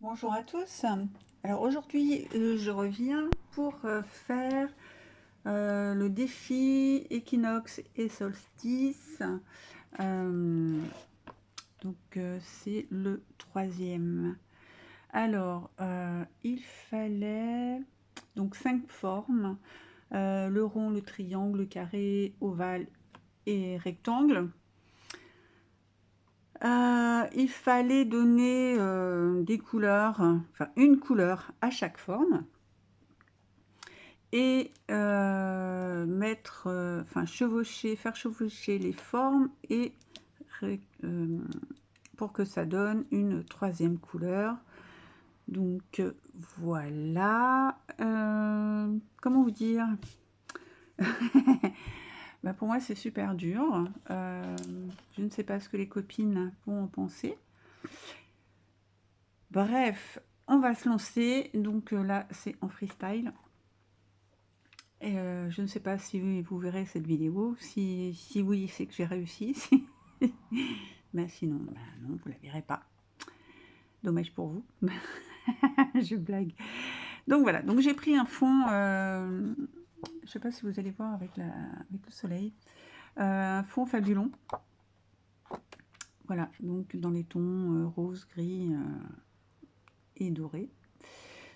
Bonjour à tous. Alors aujourd'hui, je reviens pour faire le défi équinoxe et solstice. Euh, c'est le troisième. Alors, il fallait donc 5 formes, le rond, le triangle, le carré, ovale et rectangle. Il fallait donner des couleurs, enfin une couleur à chaque forme et faire chevaucher les formes et pour que ça donne une troisième couleur. Donc voilà. Comment vous dire? Bah, pour moi, c'est super dur. Je ne sais pas ce que les copines vont en penser. Bref, on va se lancer. Donc là, c'est en freestyle. Et je ne sais pas si vous verrez cette vidéo. Si oui, c'est que j'ai réussi. Ben sinon, ben non, vous la verrez pas. Dommage pour vous. Je blague. Donc voilà, donc j'ai pris un fond, je sais pas si vous allez voir avec le soleil, un fond Fabulon. Voilà, donc dans les tons rose, gris et doré.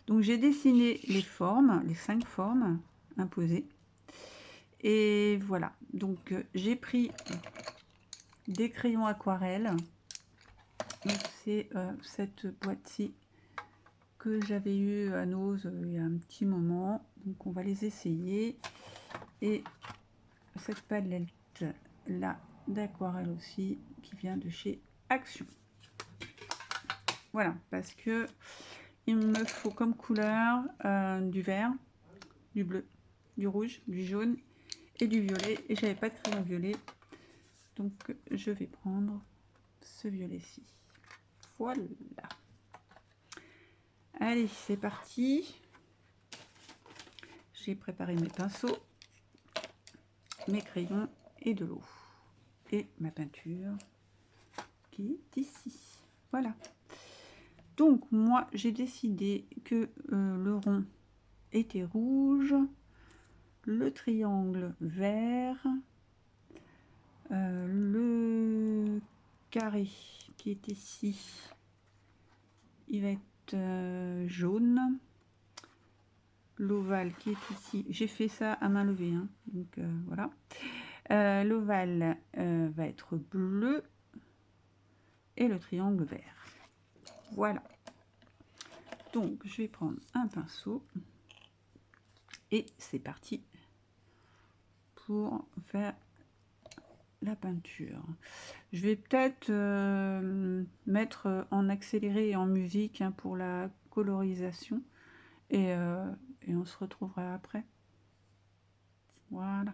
Donc j'ai dessiné les formes, les 5 formes imposées. Et voilà, donc j'ai pris des crayons aquarelles. C'est cette boîte-ci que j'avais eu à Nose il y a un petit moment. Donc on va les essayer. Et cette palette là d'aquarelle aussi qui vient de chez Action. Voilà, parce que il me faut comme couleur du vert, du bleu, du rouge, du jaune et du violet. Et j'avais pas de crayon violet, donc je vais prendre ce violet-ci. Voilà. Allez, c'est parti. J'ai préparé mes pinceaux, mes crayons et de l'eau. Et ma peinture qui est ici. Voilà. Donc moi j'ai décidé que le rond était rouge, le triangle vert, le carré qui est ici, il va être jaune, l'ovale qui est ici, j'ai fait ça à main levée, hein, donc voilà, l'ovale va être bleu et le triangle vert. Voilà, donc je vais prendre un pinceau et c'est parti pour faire la peinture. Je vais peut-être mettre en accéléré et en musique, hein, pour la colorisation et on se retrouvera après. Voilà.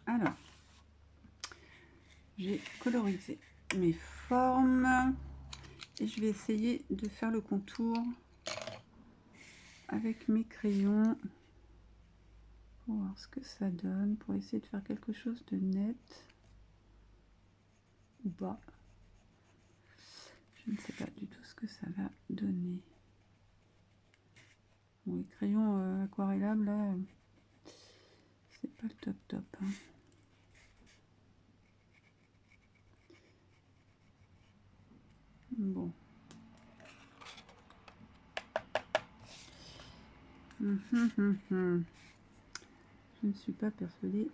Alors, j'ai colorisé mes formes et je vais essayer de faire le contour avec mes crayons pour voir ce que ça donne, pour essayer de faire quelque chose de net ou pas. Je ne sais pas du tout ce que ça va donner. Bon, les crayons aquarellables là, c'est pas le top top, hein. Bon. Je ne suis pas persuadée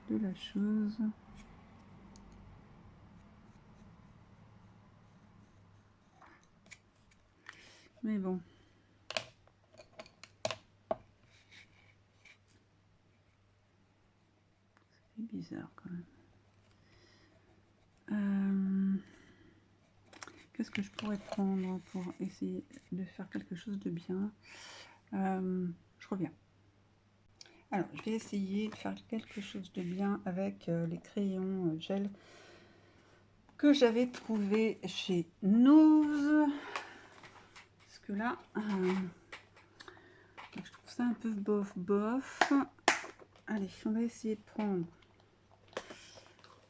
de la chose. Mais bon. C'est bizarre quand même. Qu'est-ce que je pourrais prendre pour essayer de faire quelque chose de bien? Je reviens. Alors, je vais essayer de faire quelque chose de bien avec les crayons gel que j'avais trouvé chez Nose. Parce que là, je trouve ça un peu bof. Allez, on va essayer de prendre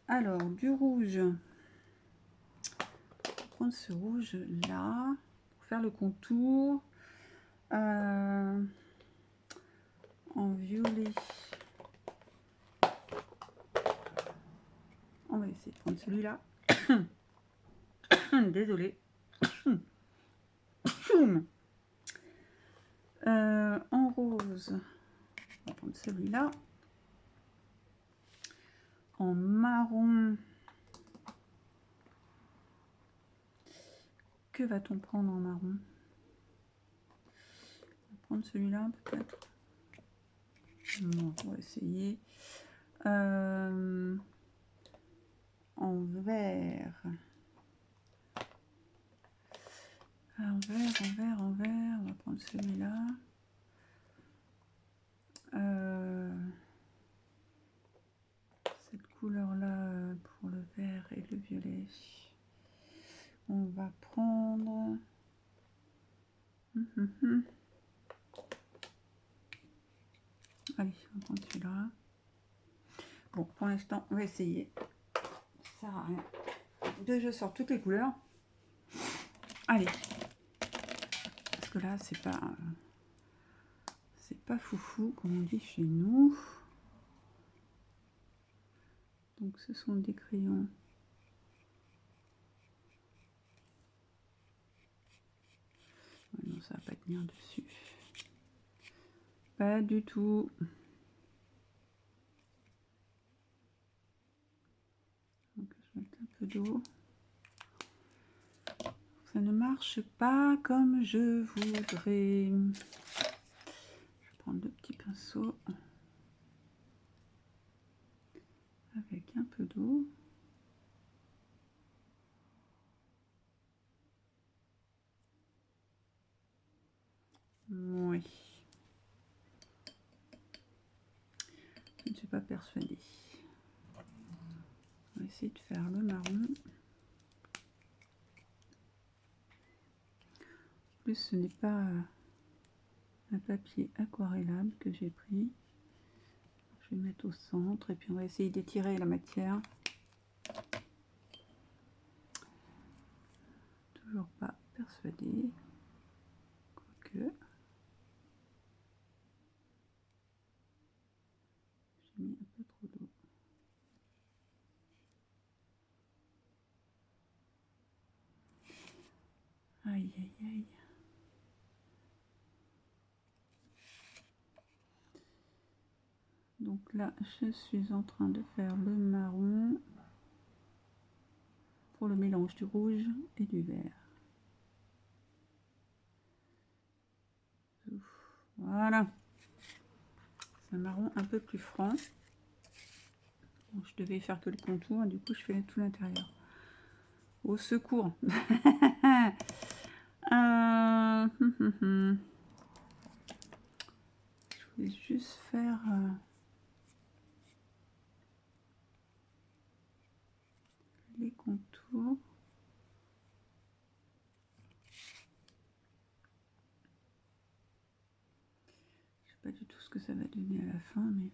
alors du rouge. Prendre ce rouge là pour faire le contour. En violet. On va essayer de prendre celui-là. Désolée. En rose, on va prendre celui-là. En marron, que va-t-on prendre en marron? On va prendre celui-là peut-être. Bon, on va essayer. En vert. En vert, on va prendre celui-là. Cette couleur-là pour le vert et le violet. On va prendre... Allez, on va prendre celui-là. Bon, pour l'instant, on va essayer. Ça sert à rien. Deux, je sors toutes les couleurs. Allez. Parce que là, c'est pas foufou, comme on dit chez nous. Donc, ce sont des crayons. Non, ça va pas tenir dessus. Pas du tout. Donc, je vais mettre un peu d'eau. Ça ne marche pas comme je voudrais. Je vais prendre le petit pinceau avec un peu d'eau. Oui. Je ne suis pas persuadée. On va essayer de faire le marron. En plus, ce n'est pas un papier aquarellable que j'ai pris. Je vais mettre au centre et puis on va essayer d'étirer la matière. Toujours pas persuadée. Quoique. J'ai mis un peu trop d'eau. Aïe, aïe, aïe. Donc là, je suis en train de faire le marron pour le mélange du rouge et du vert. Voilà. C'est un marron un peu plus franc. Bon, je devais faire que le contour, et du coup, je fais tout l'intérieur. Au secours. Je voulais juste faire sais pas du tout ce que ça va donner à la fin, mais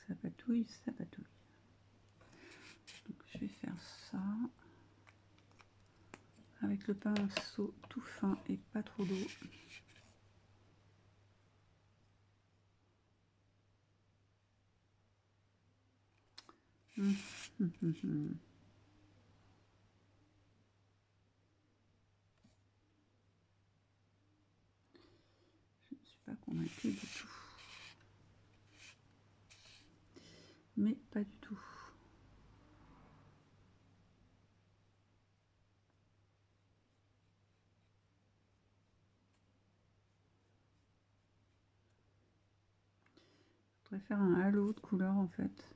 ça patouille, ça patouille. Donc je vais faire ça avec le pinceau tout fin et pas trop d'eau. Je ne suis pas convaincue du tout. Mais pas du tout. Je voudrais faire un halo de couleur en fait.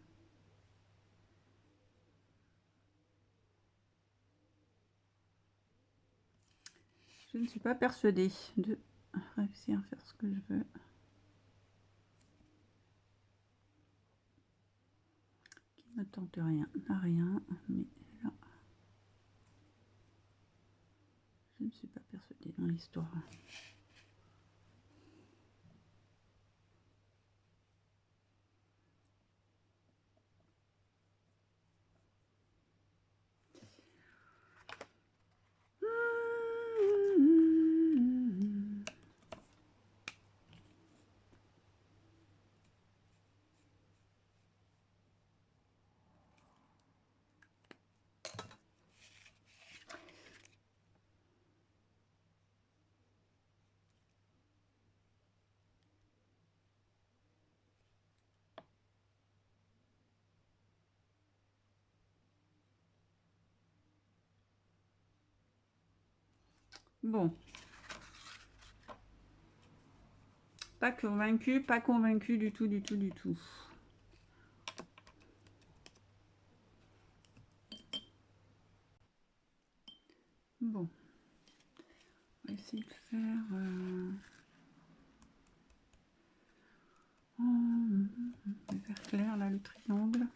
Je ne suis pas persuadée de réussir à faire ce que je veux. Qui ne tente rien, à rien, mais là, je ne suis pas persuadée dans l'histoire. Bon. Pas convaincu du tout, du tout, du tout. Bon. On va essayer de faire... le vert clair, là, le triangle.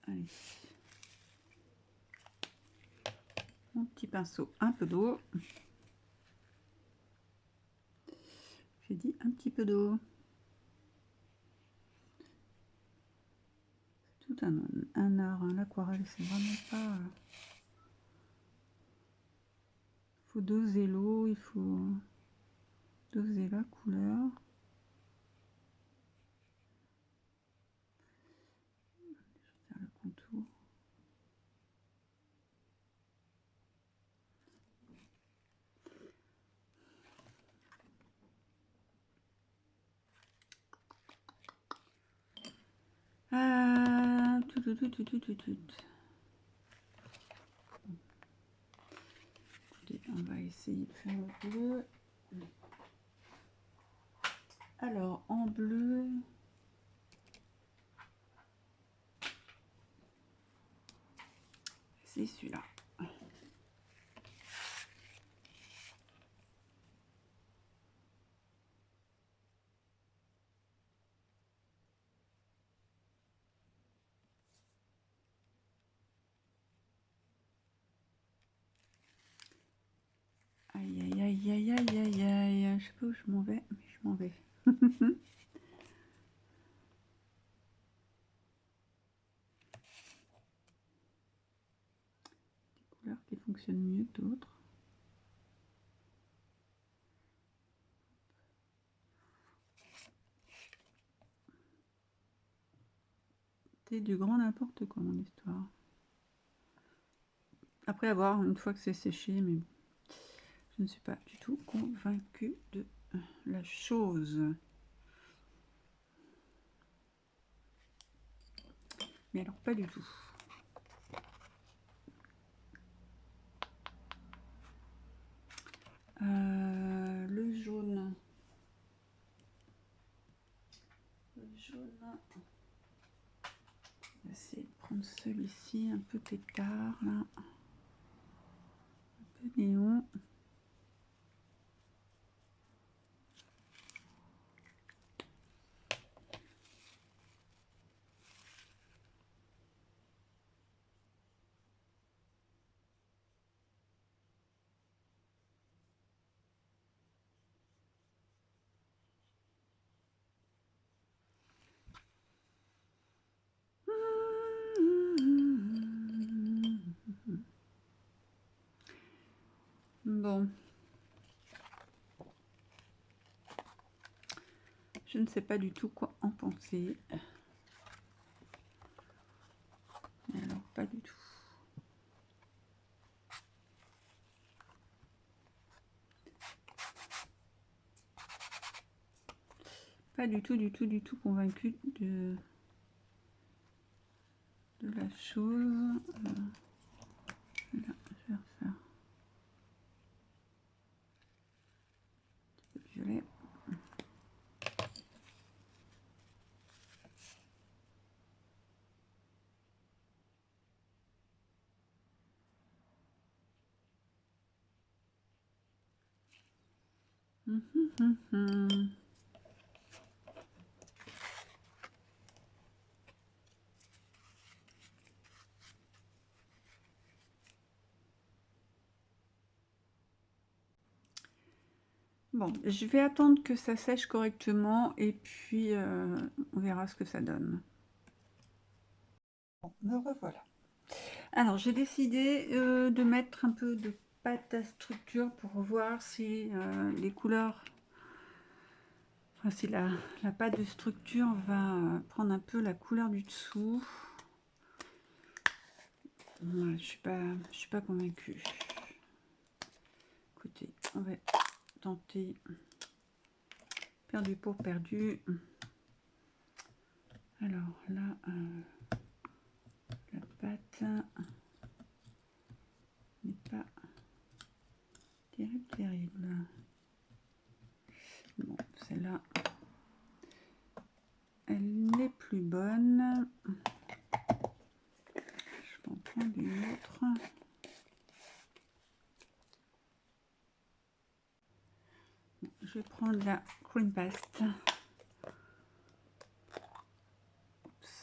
Allez. Mon petit pinceau, un peu d'eau. J'ai dit un petit peu d'eau. C'est tout un art, hein. L'aquarelle, c'est vraiment pas... Il faut doser l'eau, il faut doser la couleur. Je vais faire le contour. On va essayer de faire le bleu. Alors, en bleu, c'est celui-là. Aïe, aïe, aïe, aïe, aïe, aïe, aïe. Je sais pas où je m'en vais, mais je m'en vais. Des couleurs qui fonctionnent mieux que d'autres. C'est du grand n'importe quoi, mon histoire. Après avoir, une fois que c'est séché, mais bon, je ne suis pas du tout convaincue de la chose. Mais alors, pas du tout. Le jaune. Le jaune. On va essayer de prendre celui-ci, un peu pétard, là. Un peu néon. Je ne sais pas du tout quoi en penser. Alors, pas du tout. Pas du tout convaincu de la chose. Là, je vais faire ça. Violet. Bon, je vais attendre que ça sèche correctement et puis on verra ce que ça donne. Bon, me revoilà. Alors, j'ai décidé de mettre un peu de pâte à structure pour voir si les couleurs, enfin, si la pâte de structure va prendre un peu la couleur du dessous. Ouais, je suis pas convaincue. Écoutez, on va tenter. Perdu pour perdu. Alors là, la pâte n'est pas terrible. Bon, celle-là, elle n'est plus bonne. Je vais en prendre une autre. Bon, je vais prendre la cream paste.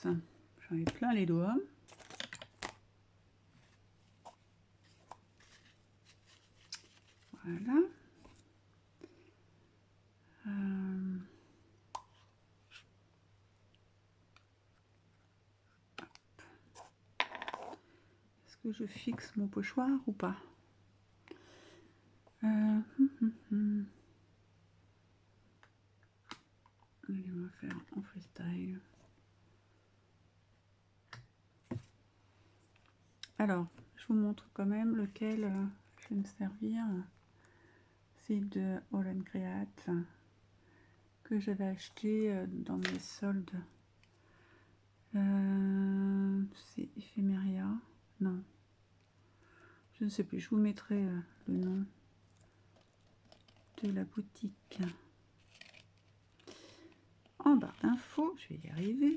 J'en ai plein les doigts. Voilà. Est-ce que je fixe mon pochoir ou pas? Allez, on va faire en freestyle. Alors, je vous montre quand même lequel je vais me servir. C'est de All & Create que j'avais acheté dans mes soldes. C'est Ephemeria. Non. Je ne sais plus. Je vous mettrai le nom de la boutique en barre d'infos. Je vais y arriver.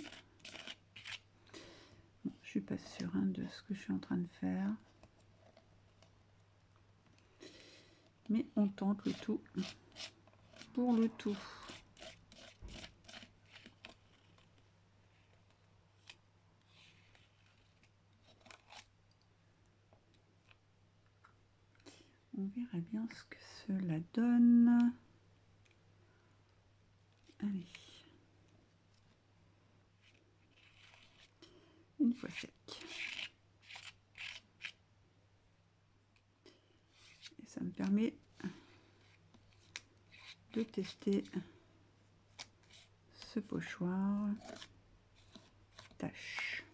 Bon, je suis pas sûre de ce que je suis en train de faire. Mais on tente le tout pour le tout. On verra bien ce que cela donne. Allez. Une fois sec. Et ça me permet de tester ce pochoir tâche.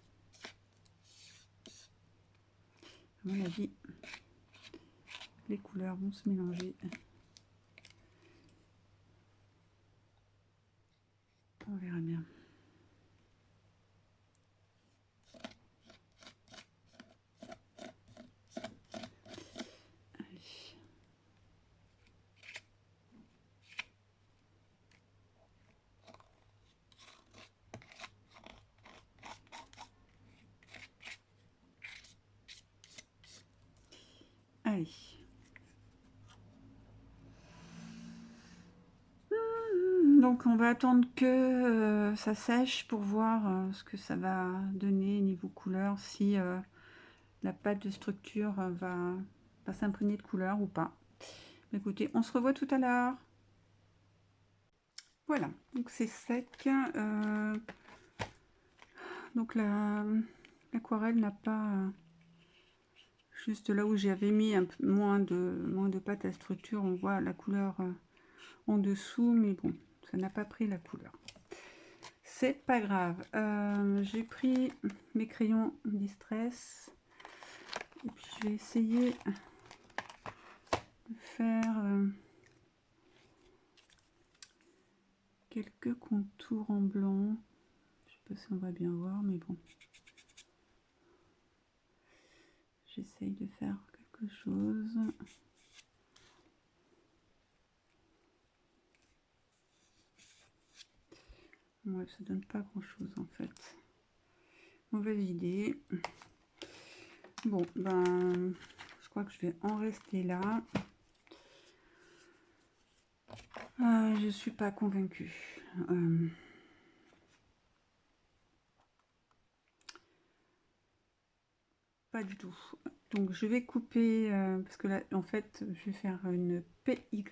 À mon avis, les couleurs vont se mélanger. On verra bien. Allez. Donc on va attendre que ça sèche pour voir ce que ça va donner niveau couleur, si la pâte de structure va s'imprégner de couleur ou pas. Écoutez, on se revoit tout à l'heure. Voilà, donc c'est sec. Donc l'aquarelle n'a pas... juste là où j'avais mis un peu moins de pâte à structure, on voit la couleur en dessous, mais bon, ça n'a pas pris la couleur. C'est pas grave. J'ai pris mes crayons Distress et puis je vais essayer de faire quelques contours en blanc. Je sais pas si on va bien voir, mais bon. J'essaye de faire quelque chose. Ouais, ça donne pas grand chose en fait. Mauvaise idée. Bon, ben, je crois que je vais en rester là. Je suis pas convaincue. Pas du tout. Donc je vais couper, parce que là, en fait, je vais faire une PY.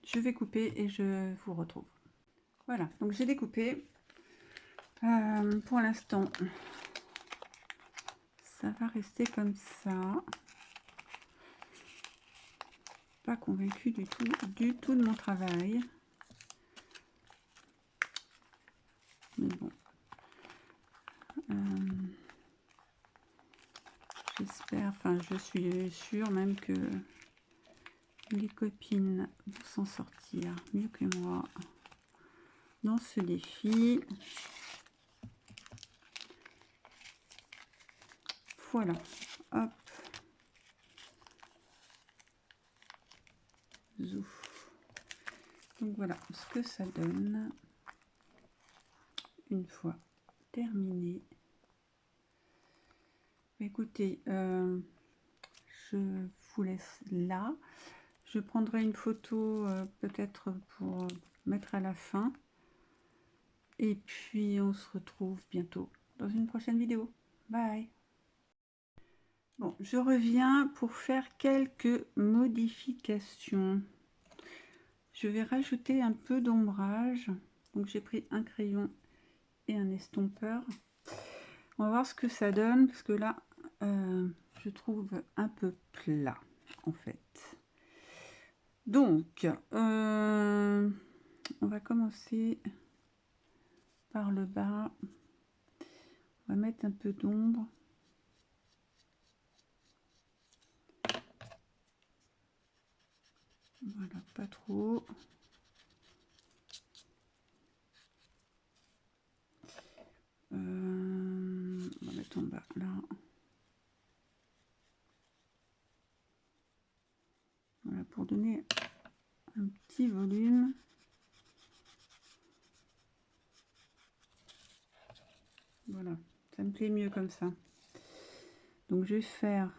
Je vais couper et je vous retrouve. Voilà, donc j'ai découpé. Pour l'instant, ça va rester comme ça. Pas convaincue du tout de mon travail. Mais bon. J'espère, enfin je suis sûre même que les copines vont s'en sortir mieux que moi dans ce défi. Voilà, hop, zouf. Donc voilà ce que ça donne une fois terminé. Écoutez, je vous laisse là. Je prendrai une photo peut-être pour mettre à la fin. Et puis on se retrouve bientôt dans une prochaine vidéo. Bye! Bon, je reviens pour faire quelques modifications. Je vais rajouter un peu d'ombrage. Donc j'ai pris un crayon et un estompeur. On va voir ce que ça donne, parce que là, je trouve un peu plat, en fait. Donc, on va commencer par le bas. On va mettre un peu d'ombre. Voilà, pas trop. On va mettre en bas, là. Voilà, pour donner un petit volume. Voilà, ça me plaît mieux comme ça. Donc je vais faire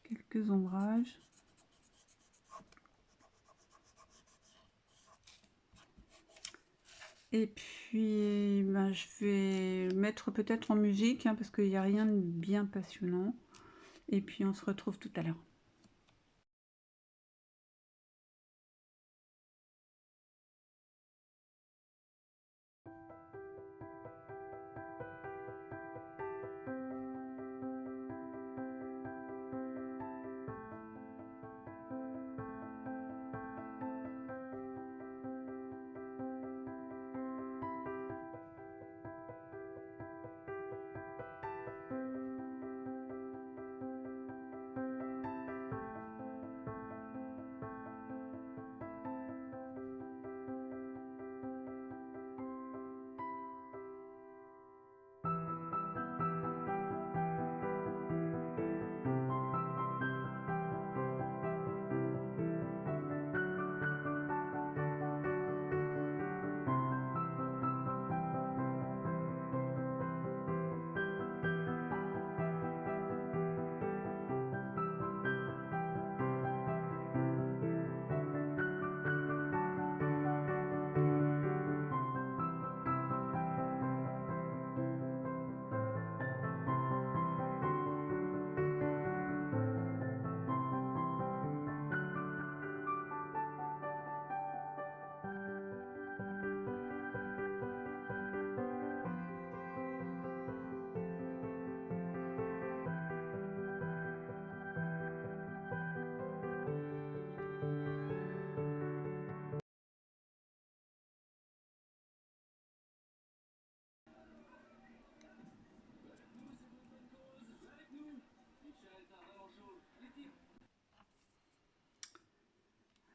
quelques ombrages. Et puis ben, je vais mettre peut-être en musique, hein, parce qu'il n'y a rien de bien passionnant. Et puis on se retrouve tout à l'heure.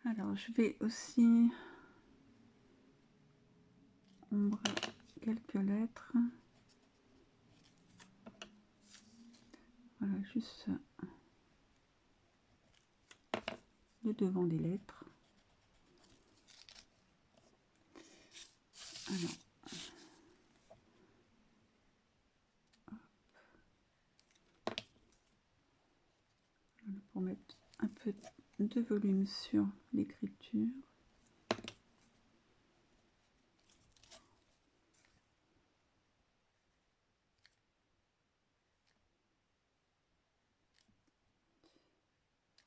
Alors, je vais aussi ombrer quelques lettres. Voilà, juste le devant des lettres. Alors, voilà, pour mettre un peu de volume sur l'écriture.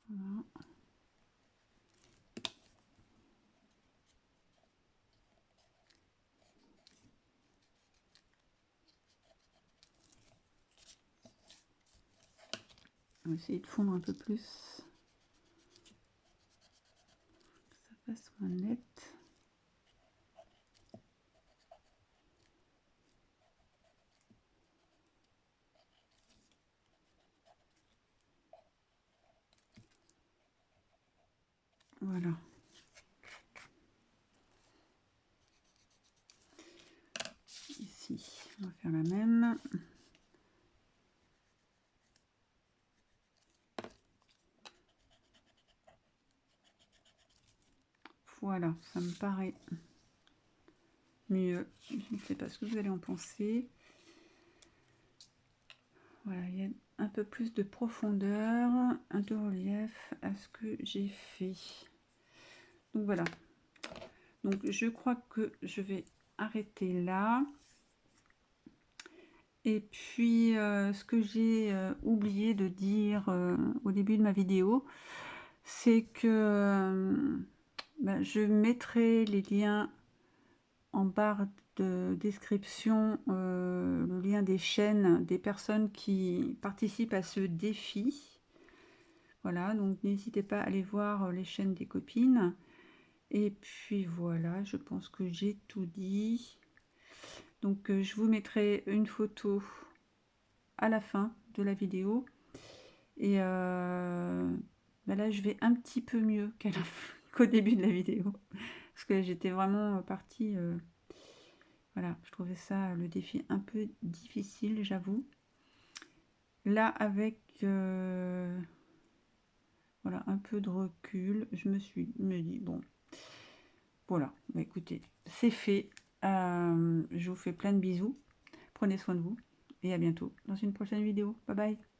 Voilà. On va essayer de fondre un peu plus, que ça fasse moins net. Voilà. Ici, on va faire la même. Voilà, ça me paraît mieux. Je ne sais pas ce que vous allez en penser. Voilà, il y a un peu plus de profondeur, de relief à ce que j'ai fait. Donc voilà. Donc je crois que je vais arrêter là. Et puis ce que j'ai oublié de dire au début de ma vidéo, c'est que ben, je mettrai les liens en barre de description, le lien des chaînes des personnes qui participent à ce défi. Voilà, donc n'hésitez pas à aller voir les chaînes des copines. Et puis voilà, je pense que j'ai tout dit. Donc je vous mettrai une photo à la fin de la vidéo. Et ben là, je vais un petit peu mieux qu'au début de la vidéo. Parce que j'étais vraiment partie... voilà, je trouvais ça, le défi, un peu difficile, j'avoue. Là, avec voilà, un peu de recul, je me dit, bon, voilà, bah, écoutez, c'est fait. Je vous fais plein de bisous. Prenez soin de vous et à bientôt dans une prochaine vidéo. Bye bye.